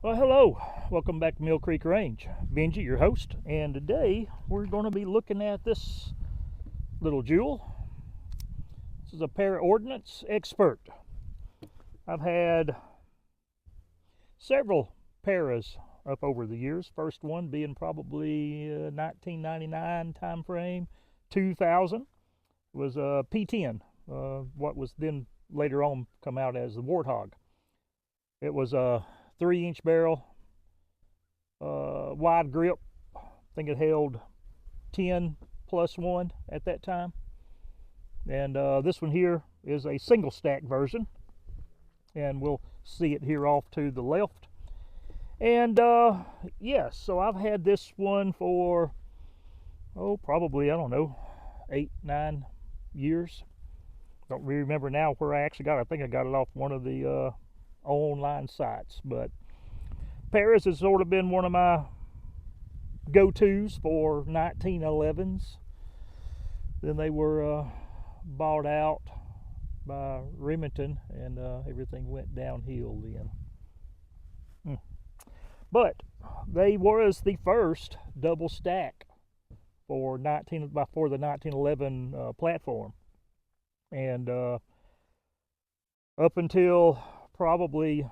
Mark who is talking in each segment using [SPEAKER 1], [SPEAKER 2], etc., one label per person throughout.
[SPEAKER 1] Well, hello. Welcome back to Mill Creek Range. Benji, your host, and today we're going to be looking at this little jewel. This is a ParaOrdnance Expert. I've had several Paras up over the years. First one being probably 1999 time frame. 2000 was a P10, what was then later on come out as the Warthog. It was a 3-inch barrel, wide grip. I think it held 10 plus 1 at that time. And this one here is a single stack version, and we'll see it here off to the left. And yes, so I've had this one for probably, I don't know, 8-9 years. Don't really remember now where I actually got it. I think I got it off one of the online sites, but Paras has sort of been one of my go-tos for 1911s. Then they were bought out by Remington, and everything went downhill then. But they was the first double stack for the 1911 platform, and up until probably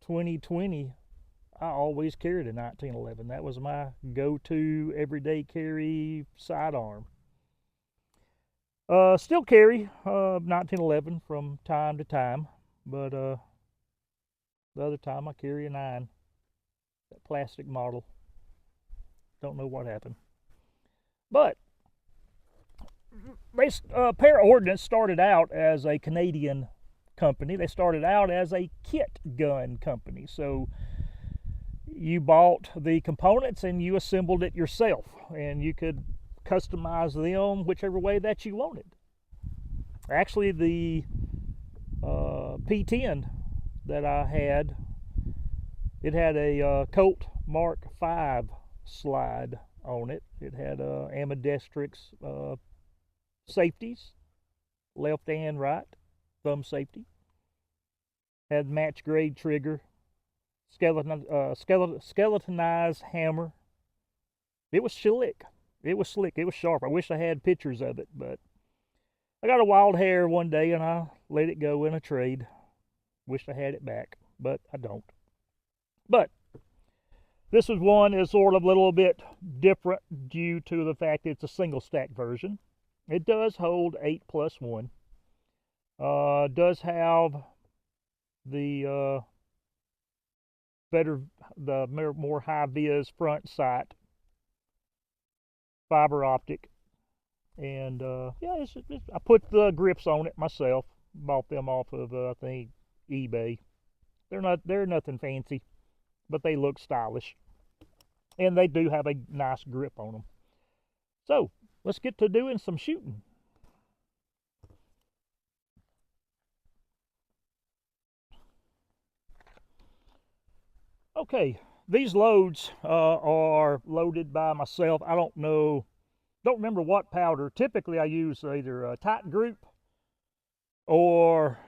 [SPEAKER 1] 2020, I always carried a 1911. That was my go-to everyday carry sidearm. Still carry 1911 from time to time, but the other time I carry a 9, that plastic model. Don't know what happened. But ParaOrdnance started out as a Canadian company. They started out as a kit gun company. So you bought the components and you assembled it yourself, and you could customize them whichever way that you wanted. Actually, the P10 that I had, it had a Colt Mark V slide on it. It had ambidextrous safeties, left and right, thumb safety. Had match grade trigger, skeletonized hammer. It was slick. It was slick. It was sharp. I wish I had pictures of it, but I got a wild hair one day and I let it go in a trade. Wish I had it back, but I don't. But this is one is sort of a little bit different due to the fact it's a single stack version. It does hold 8 plus 1. Does have the more high vis front sight, fiber optic, and yeah, I put the grips on it myself. Bought them off of I think eBay. They're nothing fancy, but they look stylish, and they do have a nice grip on them. So let's get to doing some shooting. Okay, these loads are loaded by myself. I don't remember what powder. Typically I use either a Tight Group or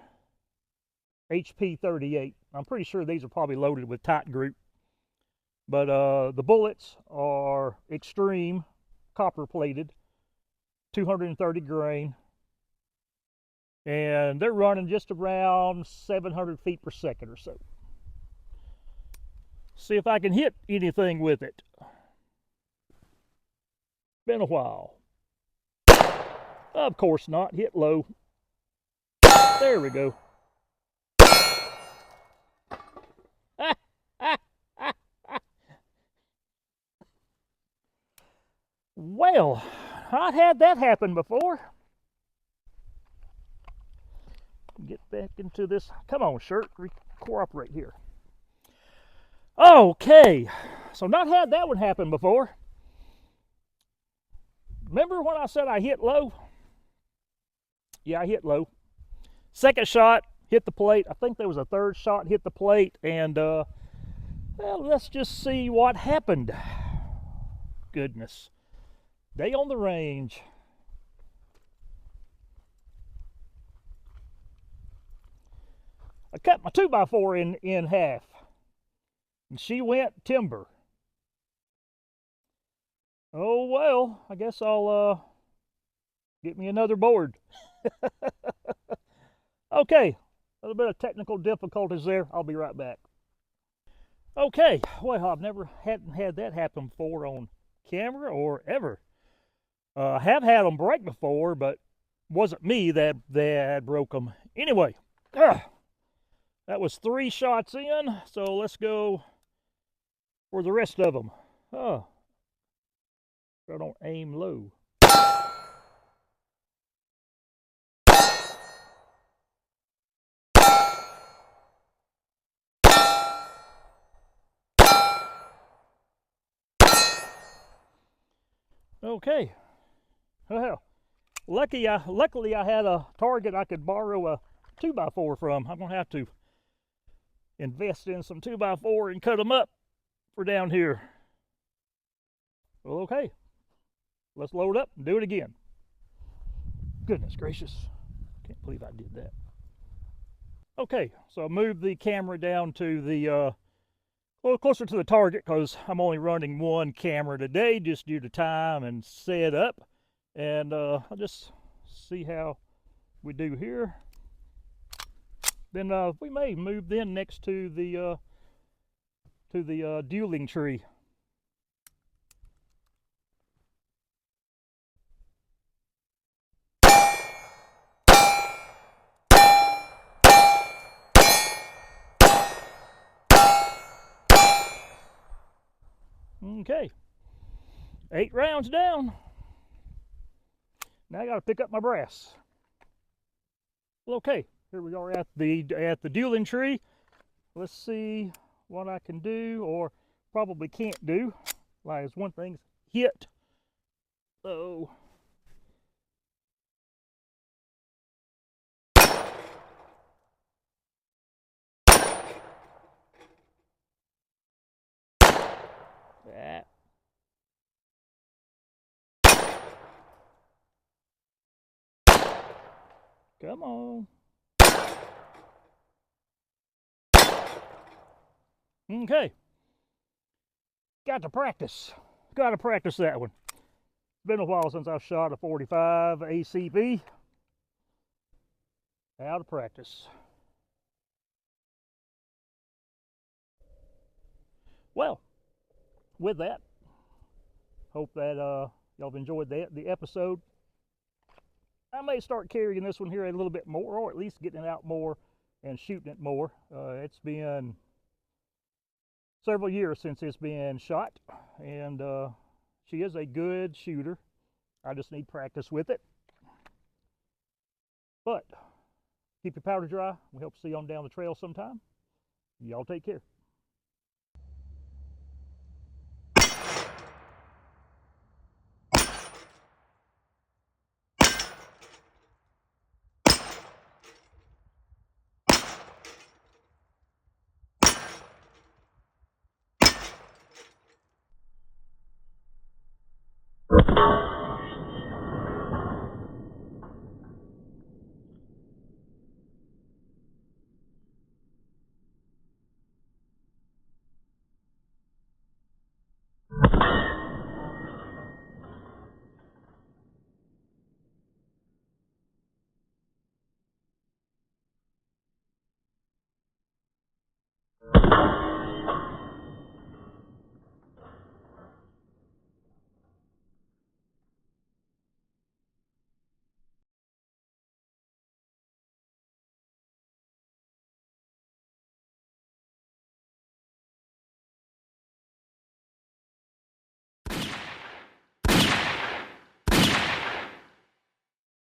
[SPEAKER 1] HP 38. I'm pretty sure these are probably loaded with Tight Group. But the bullets are extreme copper plated, 230 grain, and they're running just around 700 feet per second or so. See if I can hit anything with it. Been a while. Of course not. Hit low. There we go. Well, I've had that happen before. Get back into this. Come on, shirt. Cooperate here. Okay, so not had that one happen before. Remember when I said I hit low? Yeah, I hit low. Second shot hit the plate. I think there was a third shot hit the plate, and well, let's just see what happened. Goodness, day on the range. I cut my 2x4 in half. and she went timber. Oh well, I guess I'll get me another board. Okay, a little bit of technical difficulties there. I'll be right back. Okay, well, I've never had that happen before on camera or ever. I have had them break before, but wasn't me that broke them. Anyway, that was 3 shots in, so let's go for the rest of them. I don't aim low. Okay. Well, luckily I had a target I could borrow a 2x4 from. I'm gonna have to invest in some 2x4 and cut them up for down here. Well, okay. Let's load up and do it again. Goodness gracious. Can't believe I did that. Okay, so I moved the camera down to the a little closer to the target because I'm only running 1 camera today just due to time and setup. And I'll just see how we do here. Then we may move then next to the dueling tree. Okay, 8 rounds down. Now I got to pick up my brass. Well, okay, here we are at the dueling tree. Let's see what I can do or probably can't do. Like, it's one thing, hit. So that. Come on. Okay. Got to practice that one. It's been a while since I've shot a 45 ACP. Out of practice. Well, with that, hope that y'all have enjoyed the episode. I may start carrying this one here a little bit more, or at least getting it out more and shooting it more. It's been several years since it's been shot, and she is a good shooter. I just need practice with it. But keep your powder dry. We hope to see you on down the trail sometime. Y'all take care.